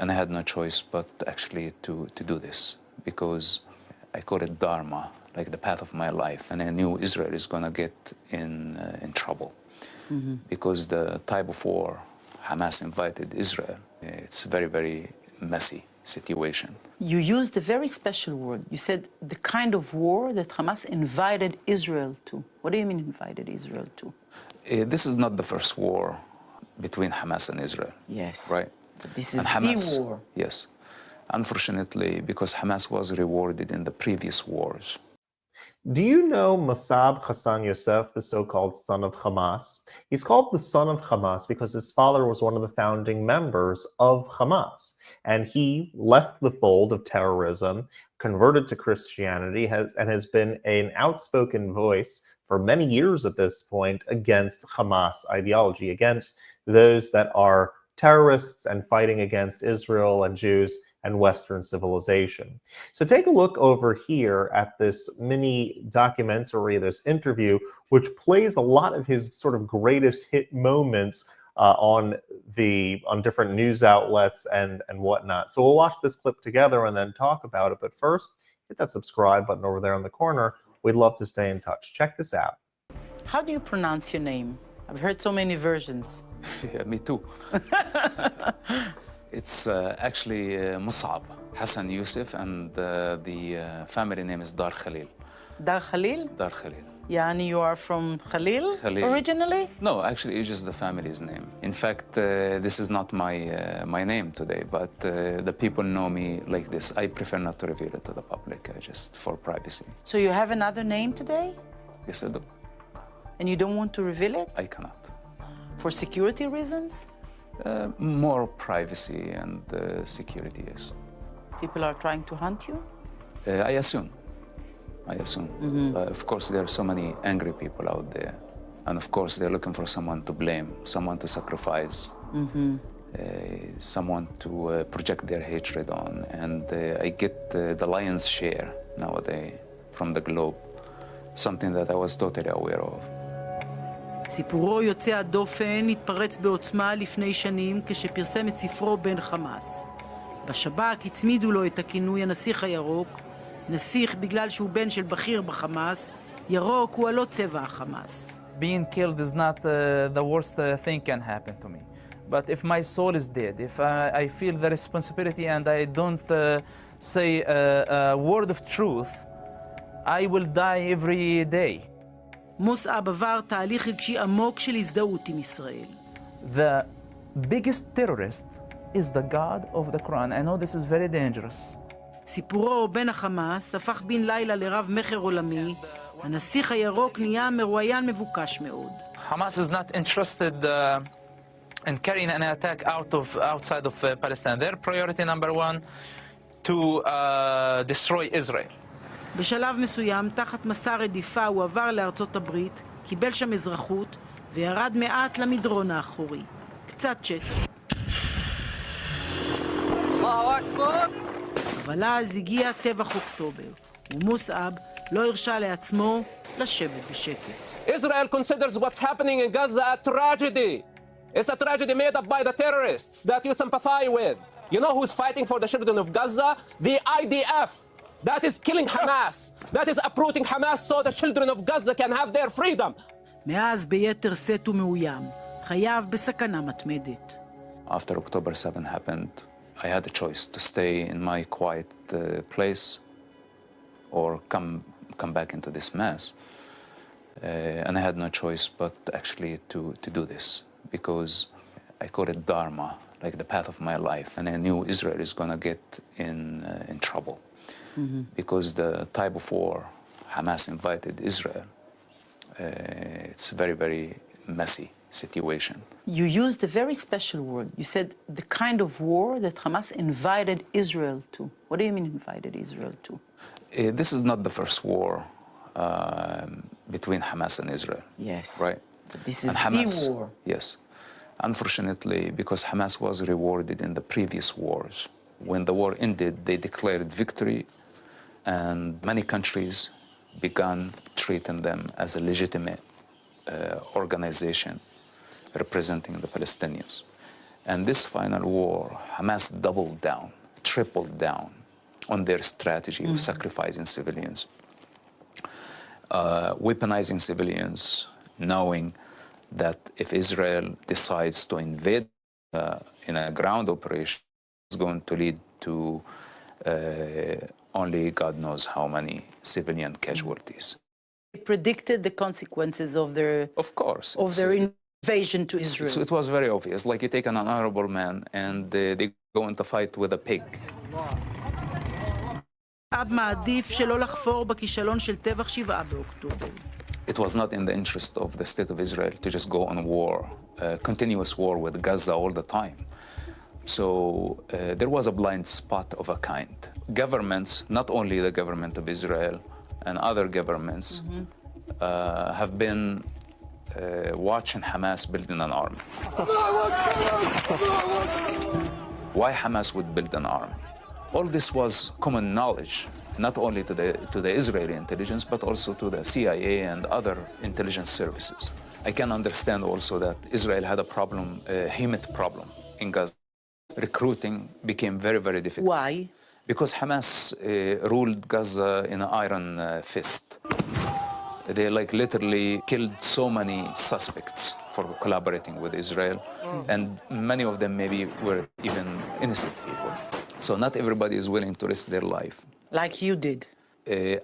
And I had no choice but actually to do this, because I call it Dharma, like the path of my life, and I knew Israel is going to get in trouble, because the type of war Hamas invited Israel, it's a very, very messy situation. You used a very special word. You said the kind of war that Hamas invited Israel to. What do you mean invited Israel to? This is not the first war between Hamas and Israel. Yes. Right? But this is Hamas, the war. Yes. Unfortunately, because Hamas was rewarded in the previous wars. Do you know Mosab Hassan Yousef, the so-called son of Hamas? He's called the son of Hamas because his father was one of the founding members of Hamas. And he left the fold of terrorism, converted to Christianity, and has been an outspoken voice for many years at this point against Hamas ideology, against those that are terrorists and fighting against Israel and Jews and Western civilization. So take a look over here at this mini documentary, this interview, which plays a lot of his sort of greatest hit moments on different news outlets and whatnot. So we'll watch this clip together and then talk about it. But first, hit that subscribe button over there in the corner. We'd love to stay in touch. Check this out. How do you pronounce your name? I've heard so many versions. Yeah, me too. It's actually Mosab Hassan Yousef, and the family name is Dar Khalil. Dar Khalil? Dar Khalil. Yani you are from Khalil originally? No, actually it's just the family's name. In fact, this is not my name today, but the people know me like this. I prefer not to reveal it to the public, just for privacy. So you have another name today? Yes, I do. And you don't want to reveal it? I cannot. For security reasons? More privacy and security, yes. People are trying to hunt you? I assume. Of course, there are so many angry people out there. And of course, they're looking for someone to blame, someone to sacrifice, someone to project their hatred on. And I get the lion's share nowadays from the globe, something that I was totally aware of. סיפורו יוצא הדופן התפרץ בעוצמה לפני שנים כשפרסם את ספרו בן חמאס. בשב"כ הצמידו לו את הכינוי הנסיך הירוק, נסיך בגלל שהוא בן של בכיר בחמאס, ירוק הוא הלא צבע החמאס. Being killed is not the worst thing can happen to me. But if my soul is dead, if I feel the responsibility and I don't say a word of truth, I will die every day. מוסאב עבר תהליך רגשי עמוק של הזדהות עם ישראל. The biggest terrorist is the God of the Quran. I know this is very dangerous. סיפורו בן החמאס הפך בן לילה לרב מחר עולמי. הנסיך הירוק נהיה מרואיין מבוקש מאוד. Hamas is not interested in carrying an attack outside of Palestine. Their priority number one to destroy Israel. בשלב מסוים, תחת מסע רדיפה, הוא עבר לארצות הברית, קיבל שם אזרחות, וירד מעט למדרון האחורי. קצת שקט. אבל אז הגיע טבח אוקטובר, ומוסאב לא הרשה לעצמו לשבת בשקט. Israel considers what's happening in Gaza a tragedy. It's a tragedy made up by the terrorists that you sympathize with. You know who's fighting for the children of Gaza? The IDF. That is killing Hamas. That is uprooting Hamas so the children of Gaza can have their freedom. מאז ביתר שאת ומאוים, חייו בסכנה מתמדת. After October 7 happened, I had a choice to stay in my quiet place or come back into this mess. And I had no choice but actually to do this, because I call it Dharma, like the path of my life. And I knew Israel is going to get in trouble. Because the type of war Hamas invited Israel, it's a very, very messy situation. You used a very special word. You said the kind of war that Hamas invited Israel to. What do you mean invited Israel to? This is not the first war between Hamas and Israel. Yes. Right? But this is Hamas, the war. Yes. Unfortunately, because Hamas was rewarded in the previous wars. When the war ended, they declared victory, and many countries began treating them as a legitimate organization representing the Palestinians. And this final war, Hamas doubled down, tripled down on their strategy of sacrificing civilians, weaponizing civilians, knowing that if Israel decides to invade in a ground operation, it's going to lead to only God knows how many civilian casualties. They predicted the consequences of their invasion to Israel. It was very obvious. Like you take an honorable man and they go into fight with a pig. אב מעדיף שלא לחפור בכישלון של טבח 7 באוקטובר. It was not in the interest of the state of Israel to just go on war, continuous war with Gaza all the time. So there was a blind spot of a kind. Governments, not only the government of Israel and other governments, have been watching Hamas building an army. Why Hamas would build an army? All this was common knowledge, not only to the Israeli intelligence, but also to the CIA and other intelligence services. I can understand also that Israel had a problem, a human problem in Gaza. Recruiting became very, very difficult. Why? Because Hamas ruled Gaza in an iron fist. They literally killed so many suspects for collaborating with Israel, and many of them maybe were even innocent people. So not everybody is willing to risk their life. Like you did.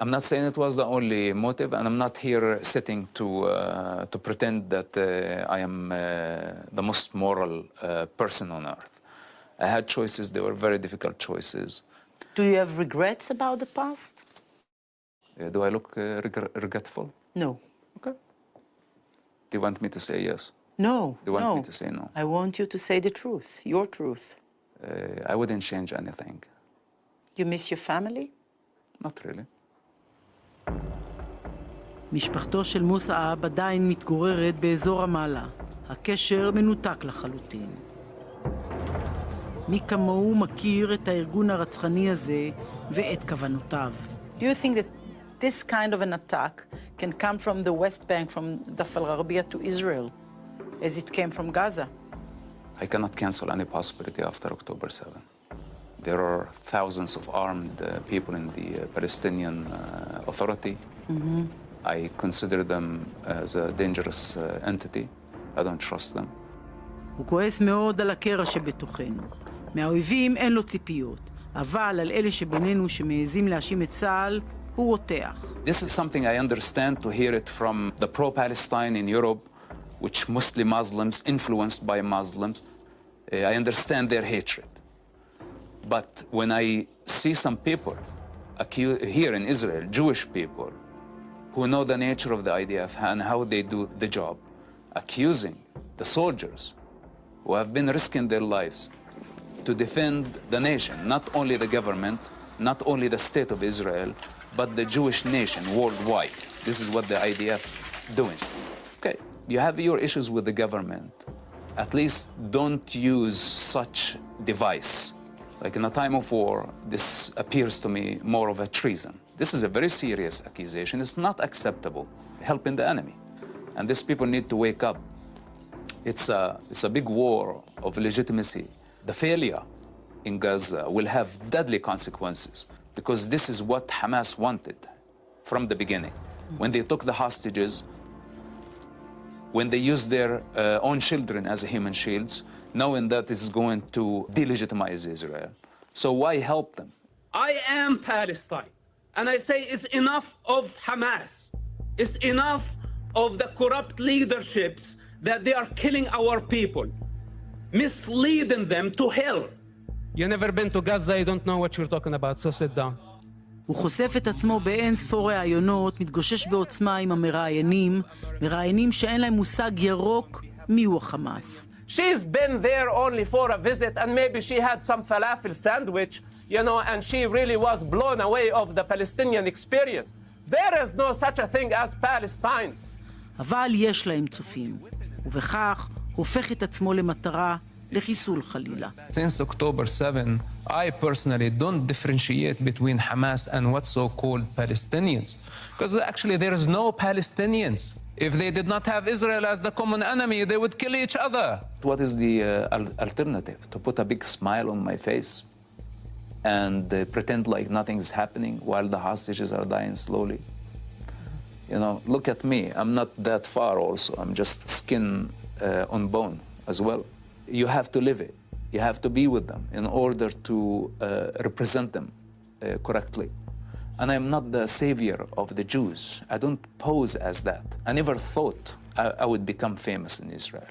I'm not saying it was the only motive, and I'm not here sitting to pretend that I am the most moral person on earth. I had choices. They were very difficult choices. Do you have regrets about the past? Do I look regretful? No. Okay. Do you want me to say yes? No. Do you want me to say no? I want you to say the truth, your truth. I wouldn't change anything. You miss your family? Not really. משפחתו של מוסעב עדיין מתגוררת באזור המעלה. הקשר מנותק לחלוטין. מי כמוהו מכיר את הארגון הרצחני הזה ואת כוונותיו. Do you think that this kind of an attack can come from the West Bank, from Daf al-Gharbiyah to Israel, as it came from Gaza? I cannot cancel any possibility after October 7. There are thousands of armed people in the Palestinian Authority. I consider them as a dangerous entity. I don't trust them. הוא כועס מאוד על הקרע שבתוכנו. מהאויבים אין לו ציפיות, אבל על אלה שבינינו שמעזים להאשים את צה"ל, הוא רותח. This is something I understand to hear it from the pro-Palestine in Europe, which mostly Muslims, influenced by Muslims. I understand their hatred. But when I see some people here in Israel, Jewish people, who know the nature of the IDF and how they do the job, accusing the soldiers who have been risking their lives to defend the nation, not only the government, not only the state of Israel, but the Jewish nation worldwide. This is what the IDF doing. Okay, you have your issues with the government. At least don't use such device. Like in a time of war, this appears to me more of a treason. This is a very serious accusation. It's not acceptable, helping the enemy. And these people need to wake up. It's a big war of legitimacy. The failure in Gaza will have deadly consequences because this is what Hamas wanted from the beginning. When they took the hostages, when they used their own children as human shields, knowing that this is going to delegitimize Israel. So why help them? I am Palestine, and I say it's enough of Hamas. It's enough of the corrupt leaderships that they are killing our people, misleading them to hell. You never been to Gaza, you don't know what you're talking about, so sit down. הוא חושף את עצמו באין ספור ראיונות, מתגושש בעוצמה עם המראיינים, מראיינים שאין להם מושג ירוק מיהו החמאס. She's been there only for a visit, and maybe she had some falafel sandwich, you know, and she really was blown away of the Palestinian experience. There is no such a thing as Palestine. אבל יש להם צופים, ובכך הופך את עצמו למטרה לחיסול חלילה. Since October 7, I personally don't differentiate between Hamas and what's so-called Palestinians. Because actually there is no Palestinians. If they did not have Israel as the common enemy, they would kill each other. What is the alternative? To put a big smile on my face and pretend like nothing is happening while the hostages are dying slowly? You know, look at me. I'm not that far also. I'm just skin on bone as well. You have to live it. You have to be with them in order to represent them correctly. And I'm not the savior of the Jews. I don't pose as that. I never thought I would become famous in Israel.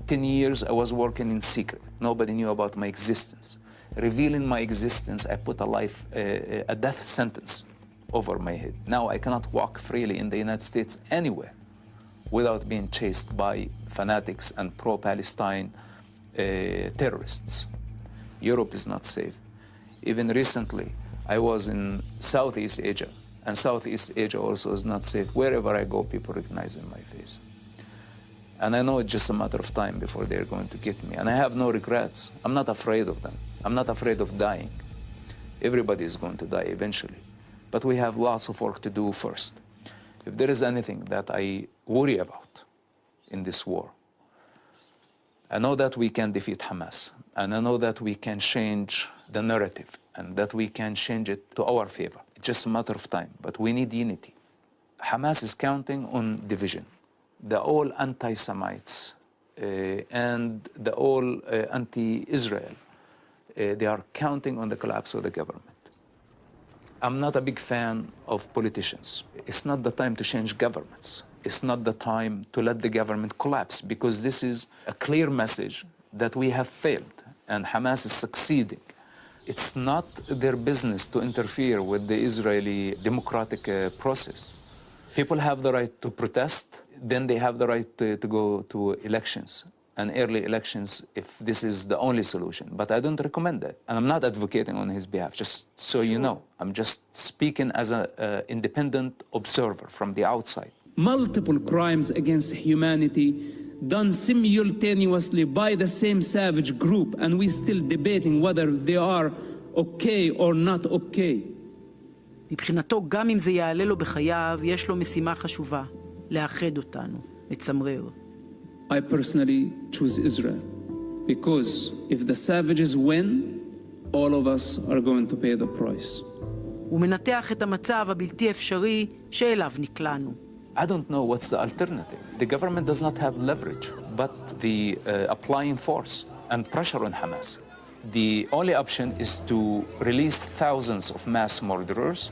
10 years I was working in secret. Nobody knew about my existence. Revealing my existence, I put a death sentence over my head. Now I cannot walk freely in the United States anywhere without being chased by fanatics and pro-Palestine terrorists. Europe is not safe. Even recently, I was in Southeast Asia, and Southeast Asia also is not safe. Wherever I go, people recognize my face. And I know it's just a matter of time before they're going to get me. And I have no regrets. I'm not afraid of them. I'm not afraid of dying. Everybody is going to die eventually. But we have lots of work to do first. If there is anything that I worry about in this war, I know that we can defeat Hamas, and I know that we can change the narrative, and that we can change it to our favor. It's just a matter of time, but we need unity. Hamas is counting on division. The all anti-Semites and the all anti-Israel, they are counting on the collapse of the government. I'm not a big fan of politicians. It's not the time to change governments. It's not the time to let the government collapse, because this is a clear message that we have failed and Hamas is succeeding. It's not their business to interfere with the Israeli democratic process. People have the right to protest, then they have the right to go to elections, and early elections if this is the only solution. But I don't recommend that. And I'm not advocating on his behalf, just so you know. I'm just speaking as an independent observer from the outside. Multiple crimes against humanity done simultaneously by the same savage group, and we're still debating whether they are okay or not okay. מבחינתו, גם אם זה יעלה לו בחייו, יש לו משימה חשובה, לאחד אותנו, מצמרר. I personally choose Israel, because if the savages win, all of us are going to pay the price. הוא מנתח את המצב הבלתי אפשרי שאליו נקלענו. I don't know what's the alternative. The government does not have leverage, but the applying force and pressure on Hamas. The only option is to release thousands of mass murderers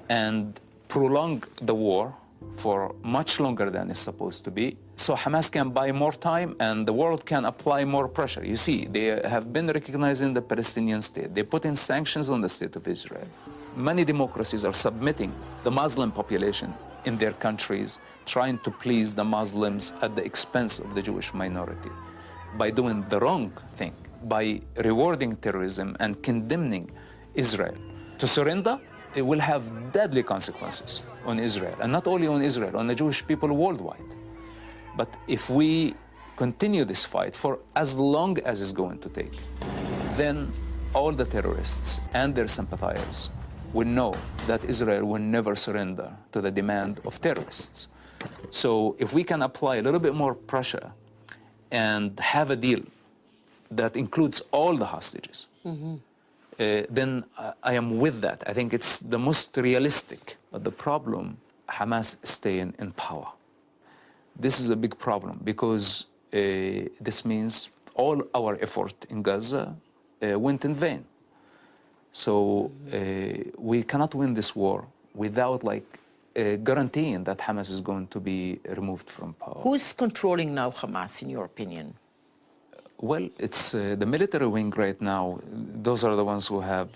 and prolong the war for much longer than it's supposed to be, so Hamas can buy more time and the world can apply more pressure. You see, they have been recognizing the Palestinian state. They put in sanctions on the state of Israel. Many democracies are submitting the Muslim population in their countries, trying to please the Muslims at the expense of the Jewish minority by doing the wrong thing, by rewarding terrorism and condemning Israel. To surrender, it will have deadly consequences on Israel, and not only on Israel, on the Jewish people worldwide. But if we continue this fight for as long as it's going to take, then all the terrorists and their sympathizers will know that Israel will never surrender to the demand of terrorists. So if we can apply a little bit more pressure and have a deal that includes all the hostages, then I am with that. I think it's the most realistic. But the problem, Hamas staying in power. This is a big problem because this means all our effort in Gaza went in vain. So we cannot win this war without guaranteeing that Hamas is going to be removed from power. Who's controlling now Hamas, in your opinion? Well, it's the military wing right now. Those are the ones who have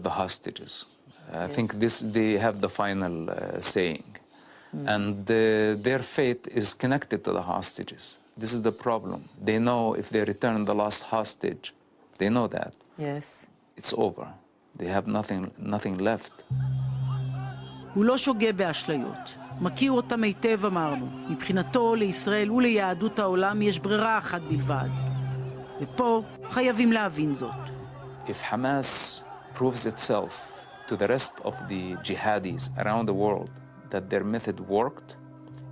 the hostages. I think they have the final saying. And their fate is connected to the hostages. This is the problem. They know if they return the last hostage, they know that. Yes. It's over. They have nothing left. הוא לא שוגה באשליות. מכיר אותם היטב, אמרנו. מבחינתו, לישראל וליהדות העולם יש ברירה אחת בלבד. ופה חייבים להבין זאת. If Hamas proves itself to the rest of the jihadis around the world that their method worked,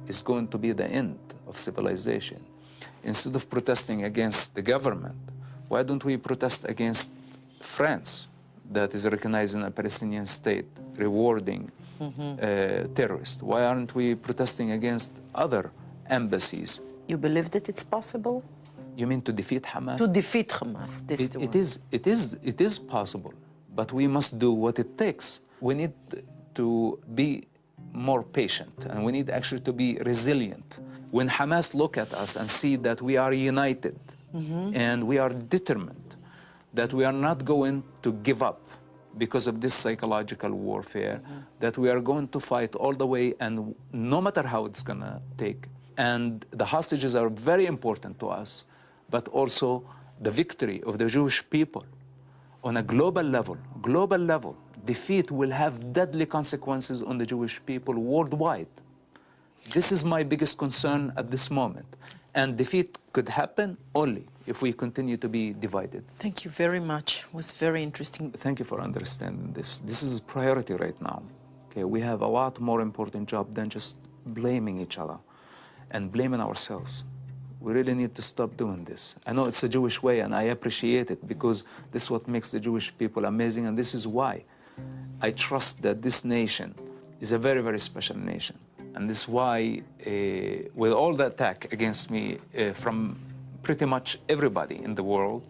is going to be the end of civilization. Instead of protesting against the government, why don't we protest against France that is recognizing a Palestinian state, rewarding terrorists? Why aren't we protesting against other embassies? You believe that it's possible? You mean to defeat Hamas? To defeat Hamas. It is possible, but we must do what it takes. We need to be more patient, and we need actually to be resilient. When Hamas look at us and see that we are united and we are determined, that we are not going to give up because of this psychological warfare, that we are going to fight all the way, and no matter how it's gonna take. And the hostages are very important to us, but also the victory of the Jewish people on a global level, defeat will have deadly consequences on the Jewish people worldwide. This is my biggest concern at this moment. And defeat could happen only if we continue to be divided. Thank you very much. It was very interesting. Thank you for understanding this. This is a priority right now. Okay, we have a lot more important job than just blaming each other and blaming ourselves. We really need to stop doing this. I know it's a Jewish way, and I appreciate it because this is what makes the Jewish people amazing, and this is why I trust that this nation is a very, very special nation. And this is why, with all the attack against me from pretty much everybody in the world,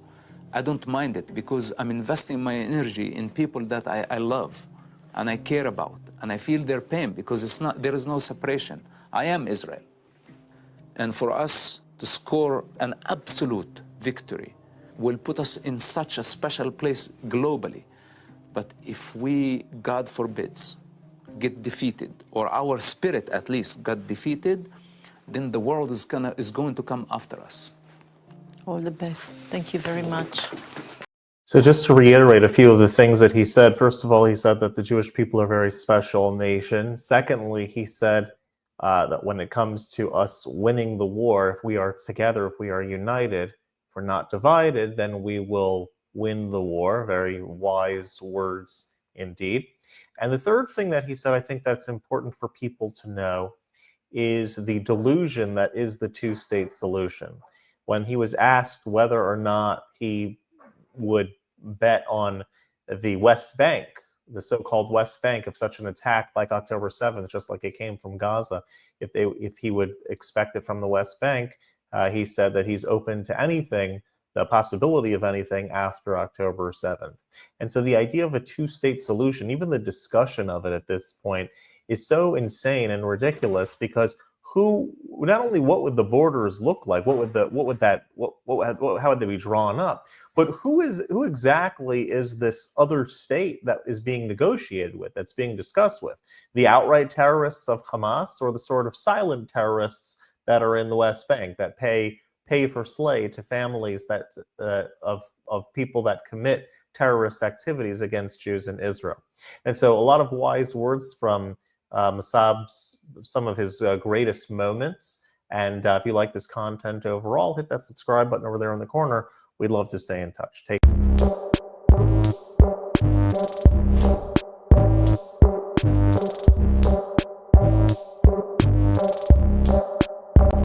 I don't mind it because I'm investing my energy in people that I love and I care about, and I feel their pain because there is no separation. I am Israel. And for us to score an absolute victory will put us in such a special place globally. But if we, God forbids, get defeated, or our spirit at least got defeated, then the world is going to come after us. All the best. Thank you very much. So just to reiterate a few of the things that he said, first of all, he said that the Jewish people are a very special nation. Secondly, he said that when it comes to us winning the war, if we are together, if we are united, if we're not divided, then we will win the war. Very wise words indeed. And the third thing that he said, I think that's important for people to know, is the delusion that is the two-state solution. When he was asked whether or not he would bet on the West Bank, the so-called West Bank, if such an attack like October 7th, just like it came from Gaza, if he would expect it from the West Bank, he said that he's open to anything, the possibility of anything after October 7th. And so the idea of a two-state solution, even the discussion of it at this point, is so insane and ridiculous because not only what would the borders look like, how would they be drawn up, but who exactly is this other state that is being negotiated with, that's being discussed with? The outright terrorists of Hamas, or the sort of silent terrorists that are in the West Bank that pay for slay to families that of people that commit terrorist activities against Jews in Israel? And so a lot of wise words from Mosab's, some of his greatest moments. And if you like this content overall, hit that subscribe button over there in the corner. We'd love to stay in touch. Take care.